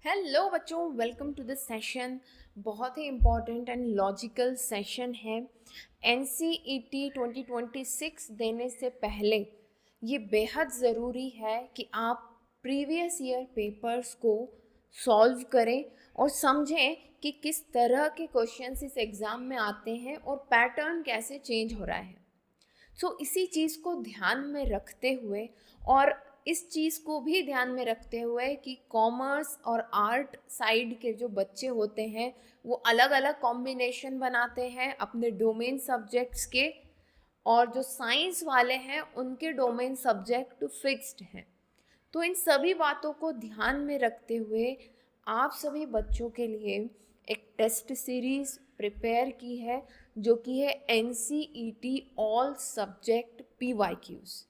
Hello बच्चों, welcome to this session. बहुत ही इम्पॉर्टेंट एंड लॉजिकल सेशन है। एनसीईटी 2026 देने से पहले ये बेहद ज़रूरी है कि आप प्रीवियस ईयर पेपर्स को सॉल्व करें और समझें कि किस तरह के क्वेश्चंस इस एग्ज़ाम में आते हैं और पैटर्न कैसे चेंज हो रहा है। इसी चीज़ को ध्यान में रखते हुए और इस चीज़ को भी ध्यान में रखते हुए कि कॉमर्स और आर्ट साइड के जो बच्चे होते हैं वो अलग अलग कॉम्बिनेशन बनाते हैं अपने डोमेन सब्जेक्ट्स के, और जो साइंस वाले हैं उनके डोमेन सब्जेक्ट फिक्स्ड हैं। तो इन सभी बातों को ध्यान में रखते हुए आप सभी बच्चों के लिए एक टेस्ट सीरीज़ प्रिपेयर की है जो कि है NCET ऑल सब्जेक्ट PYQs।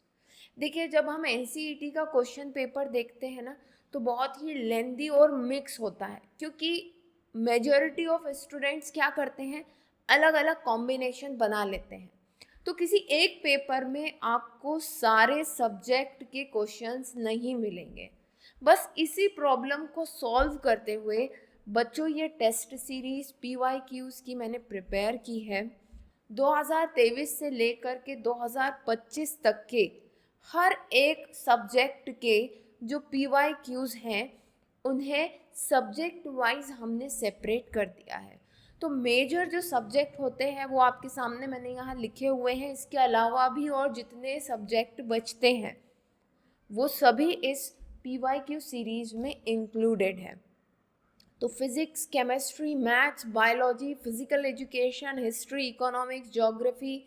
देखिए, जब हम NCET का क्वेश्चन पेपर देखते हैं ना तो बहुत ही लेंदी और मिक्स होता है, क्योंकि मेजॉरिटी ऑफ स्टूडेंट्स क्या करते हैं, अलग अलग कॉम्बिनेशन बना लेते हैं। तो किसी एक पेपर में आपको सारे सब्जेक्ट के क्वेश्चंस नहीं मिलेंगे। बस इसी प्रॉब्लम को सॉल्व करते हुए बच्चों ये टेस्ट सीरीज PYQs की मैंने प्रिपेयर की है। 2023 से लेकर के 2025 तक के हर एक सब्जेक्ट के जो PYQs हैं उन्हें सब्जेक्ट वाइज हमने सेपरेट कर दिया है। तो मेजर जो सब्जेक्ट होते हैं वो आपके सामने मैंने यहाँ लिखे हुए हैं। इसके अलावा भी और जितने सब्जेक्ट बचते हैं वो सभी इस PYQ सीरीज में इंक्लूडेड है। तो physics, chemistry, maths, biology, physical education, history, economics, geography,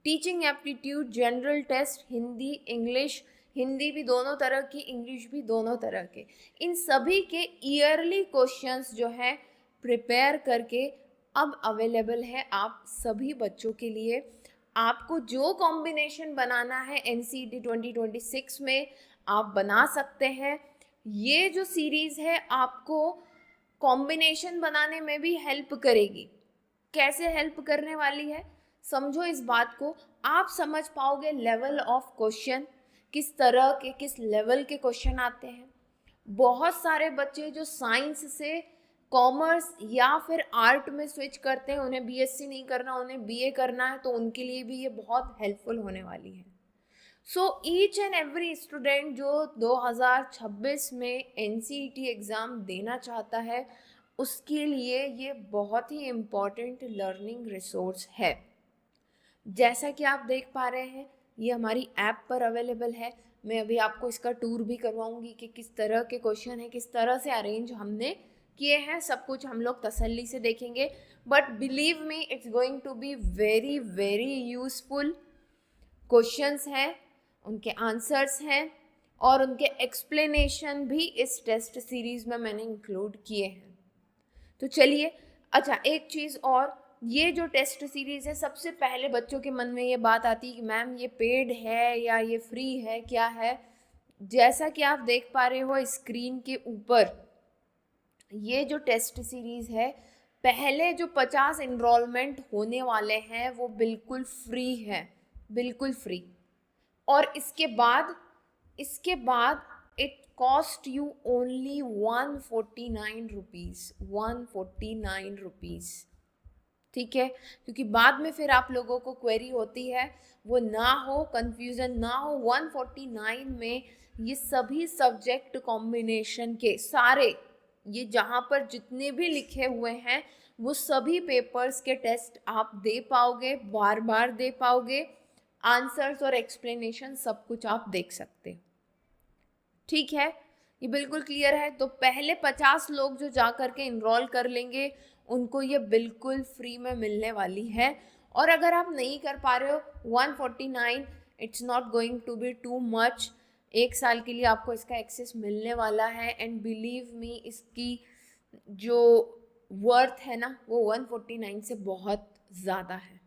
teaching aptitude, general test, Hindi, English, Hindi भी दोनों तरह की, इंग्लिश भी दोनों तरह के, इन सभी के ईयरली क्वेश्चंस जो है प्रिपेयर करके अब अवेलेबल है आप सभी बच्चों के लिए। आपको जो कॉम्बिनेशन बनाना है NCET 2026 में आप बना सकते हैं। ये जो सीरीज़ है आपको कॉम्बिनेशन बनाने में भी हेल्प करेगी। कैसे हेल्प करने वाली है, समझो इस बात को। आप समझ पाओगे लेवल ऑफ क्वेश्चन, किस तरह के किस लेवल के क्वेश्चन आते हैं। बहुत सारे बच्चे जो साइंस से कॉमर्स या फिर आर्ट में स्विच करते हैं, उन्हें BSc नहीं करना, उन्हें BA करना है, तो उनके लिए भी ये बहुत हेल्पफुल होने वाली है। ईच एंड एवरी स्टूडेंट जो 2026 में NCET एग्ज़ाम देना चाहता है उसके लिए ये बहुत ही इम्पॉर्टेंट लर्निंग रिसोर्स है। जैसा कि आप देख पा रहे हैं ये हमारी ऐप पर अवेलेबल है। मैं अभी आपको इसका टूर भी करवाऊंगी कि किस तरह के क्वेश्चन है, किस तरह से अरेंज हमने किए हैं। सब कुछ हम लोग तसल्ली से देखेंगे, but believe me it's going to be very very useful. Questions हैं, उनके आंसर्स हैं और उनके एक्सप्लेनेशन भी इस टेस्ट सीरीज़ में मैंने इंक्लूड किए हैं। तो चलिए, अच्छा एक चीज़ और, ये जो टेस्ट सीरीज़ है सबसे पहले बच्चों के मन में ये बात आती है कि मैम ये पेड है या ये फ्री है, क्या है। जैसा कि आप देख पा रहे हो स्क्रीन के ऊपर, ये जो टेस्ट सीरीज़ है पहले जो 50 इनरोलमेंट होने वाले हैं वो बिल्कुल फ्री है, बिल्कुल फ्री। और इसके बाद it cost you only 149 rupees, 149 rupees. ठीक है, क्योंकि बाद में फिर आप लोगों को क्वेरी होती है, वो ना हो, कंफ्यूजन ना हो। 149 में ये सभी सब्जेक्ट कॉम्बिनेशन के सारे, ये जहाँ पर जितने भी लिखे हुए हैं वो सभी पेपर्स के टेस्ट आप दे पाओगे, बार बार दे पाओगे। आंसर्स और एक्सप्लेनेशन सब कुछ आप देख सकते हो। ठीक है, ये बिल्कुल क्लियर है। तो पहले 50 लोग जो जा कर के इनरोल कर लेंगे उनको ये बिल्कुल फ्री में मिलने वाली है। और अगर आप नहीं कर पा रहे हो, 149 it's not going to be too much. एक साल के लिए आपको इसका एक्सेस मिलने वाला है एंड बिलीव मी इसकी जो वर्थ है ना वो 149 से बहुत ज़्यादा है।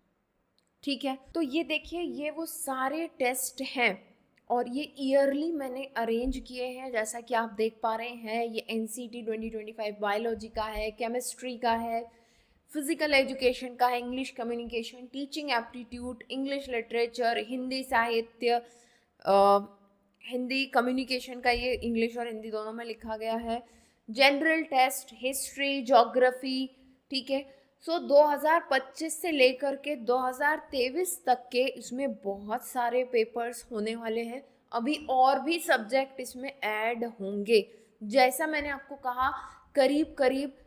ठीक है, तो ये देखिए ये वो सारे टेस्ट हैं और ये ईयरली मैंने अरेंज किए हैं। जैसा कि आप देख पा रहे हैं ये NCET 2025 बायोलॉजी का है, केमिस्ट्री का है, फिजिकल एजुकेशन का है, English communication, teaching aptitude, English literature, Hindi साहित्य, हिंदी कम्युनिकेशन का, ये इंग्लिश और हिंदी दोनों में लिखा गया है, जनरल टेस्ट, हिस्ट्री, ज्योग्राफी, ठीक है। सो 2025 से लेकर के 2023 तक के इसमें बहुत सारे पेपर्स होने वाले हैं। अभी और भी सब्जेक्ट इसमें ऐड होंगे। जैसा मैंने आपको कहा, करीब करीब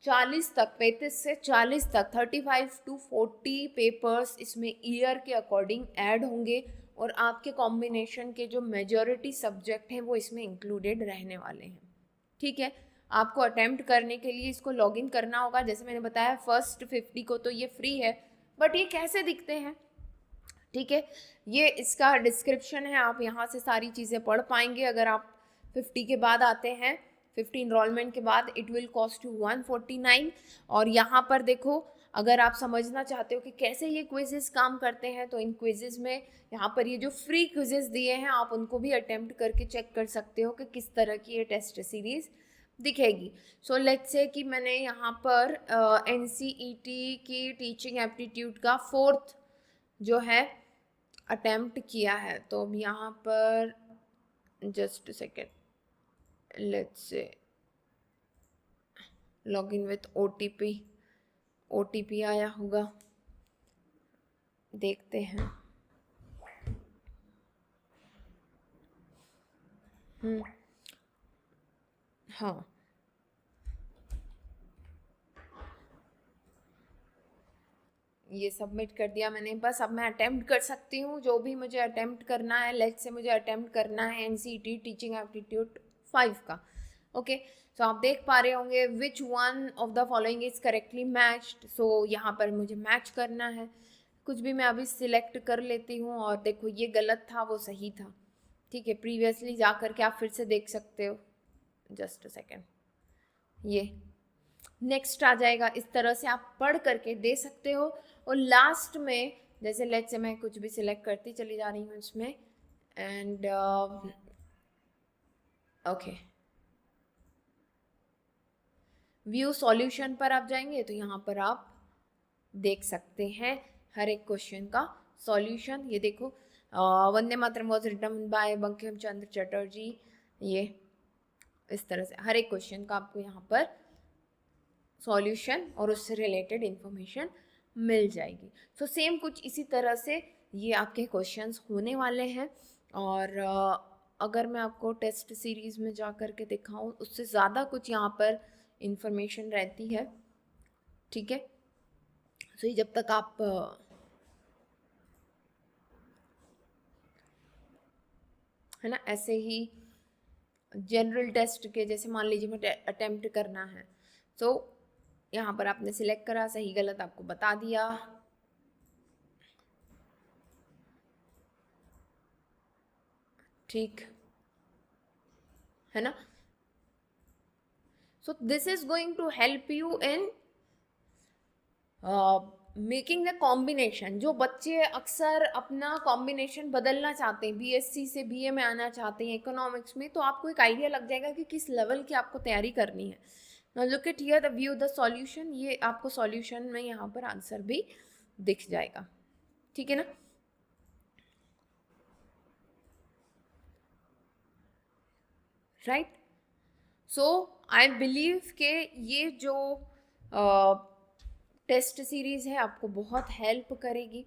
40 तक, 35 से 40 तक, 35 to 40 पेपर्स इसमें ईयर के अकॉर्डिंग ऐड होंगे, और आपके कॉम्बिनेशन के जो मेजॉरिटी सब्जेक्ट हैं वो इसमें इंक्लूडेड रहने वाले हैं, ठीक है। आपको अटेम्प्ट करने के लिए इसको लॉगिन करना होगा। जैसे मैंने बताया, फर्स्ट 50 को तो ये फ्री है, बट ये कैसे दिखते हैं, ठीक है, ये इसका डिस्क्रिप्शन है, आप यहाँ से सारी चीज़ें पढ़ पाएंगे। अगर आप 50 के बाद आते हैं, 50 इनरोलमेंट के बाद, इट विल कॉस्ट यू 149। और यहाँ पर देखो, अगर आप समझना चाहते हो कि कैसे ये क्विजेस काम करते हैं, तो इन क्विजेस में यहाँ पर ये जो फ्री क्विजेस दिए हैं, आप उनको भी अटेम्प्ट करके चेक कर सकते हो कि किस तरह की ये टेस्ट सीरीज़ दिखेगी। सो लेट्स से कि मैंने यहाँ पर NCET की टीचिंग एप्टीट्यूड का 4th जो है अटेम्प्ट किया है। तो अब यहाँ पर just second, let's say login with OTP आया होगा, देखते हैं। हाँ, ये सबमिट कर दिया मैंने। बस अब मैं अटेम्प्ट कर सकती हूँ जो भी मुझे अटेम्प्ट करना है। लेट्स से मुझे अटेम्प्ट करना है NCET टीचिंग एप्टीट्यूड 5 का, ओके। सो आप देख पा रहे होंगे which one of the following is correctly matched. So यहाँ पर मुझे मैच करना है, कुछ भी मैं अभी सिलेक्ट कर लेती हूँ। और देखो, ये गलत था, वो सही था, ठीक है। प्रीवियसली जा करके आप फिर से देख सकते हो, जस्ट अ सेकेंड, ये नेक्स्ट आ जाएगा। इस तरह से आप पढ़ करके दे सकते हो। और लास्ट में, जैसे लेट्स से मैं कुछ भी सिलेक्ट करती चली जा रही हूँ इसमें, एंड ओके, व्यू सॉल्यूशन पर आप जाएंगे तो यहाँ पर आप देख सकते हैं हर एक क्वेश्चन का सॉल्यूशन। ये देखो, Vande Mataram was written by Bankim Chandra Chatterjee. ये इस तरह से हर एक क्वेश्चन का आपको यहाँ पर सॉल्यूशन और उससे रिलेटेड इंफॉर्मेशन मिल जाएगी। तो सेम कुछ इसी तरह से ये आपके क्वेश्चंस होने वाले हैं। और अगर मैं आपको टेस्ट सीरीज़ में जा कर के दिखाऊँ, उससे ज़्यादा कुछ यहाँ पर इंफॉर्मेशन रहती है, ठीक है। तो ये जब तक आप है ना, ऐसे ही जनरल टेस्ट के, जैसे मान लीजिए मुझे अटेम्प्ट करना है, तो यहाँ पर आपने सिलेक्ट करा, सही गलत आपको बता दिया, ठीक है ना। So this is going to help you in making the combination. जो बच्चे अक्सर अपना कॉम्बिनेशन बदलना चाहते हैं, BSc से BA में आना चाहते हैं इकोनॉमिक्स में, तो आपको एक आइडिया लग जाएगा कि किस लेवल की आपको तैयारी करनी है। Now look at here the view the solution. ये आपको सॉल्यूशन में यहाँ पर आंसर भी दिख जाएगा, ठीक है ना। राइट, सो आई बिलीव के ये जो टेस्ट सीरीज़ है आपको बहुत हेल्प करेगी।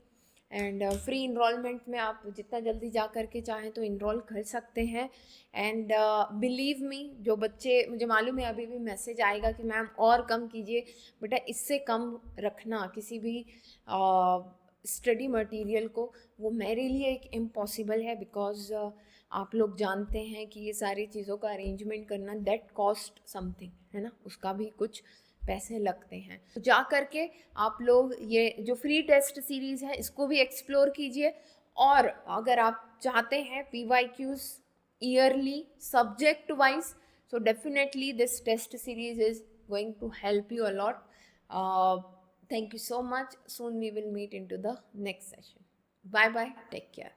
एंड फ्री इनरोलमेंट में आप जितना जल्दी जा कर के चाहें तो इनरोल कर सकते हैं। एंड बिलीव मी, जो बच्चे, मुझे मालूम है अभी भी मैसेज आएगा कि मैम और कम कीजिए, बेटा इससे कम रखना किसी भी स्टडी मटेरियल को, वो मेरे लिए एक इम्पॉसिबल है। बिकॉज आप लोग जानते हैं कि ये सारी चीज़ों का अरेंजमेंट करना दैट कॉस्ट समथिंग, है ना, उसका भी कुछ पैसे लगते हैं। तो जा करके आप लोग ये जो फ्री टेस्ट सीरीज़ है इसको भी एक्सप्लोर कीजिए। और अगर आप चाहते हैं PYQs yearly subject wise, so definitely this test series is going to help you a lot. Thank you so much. Soon we will meet into the next session. Bye bye. Take care.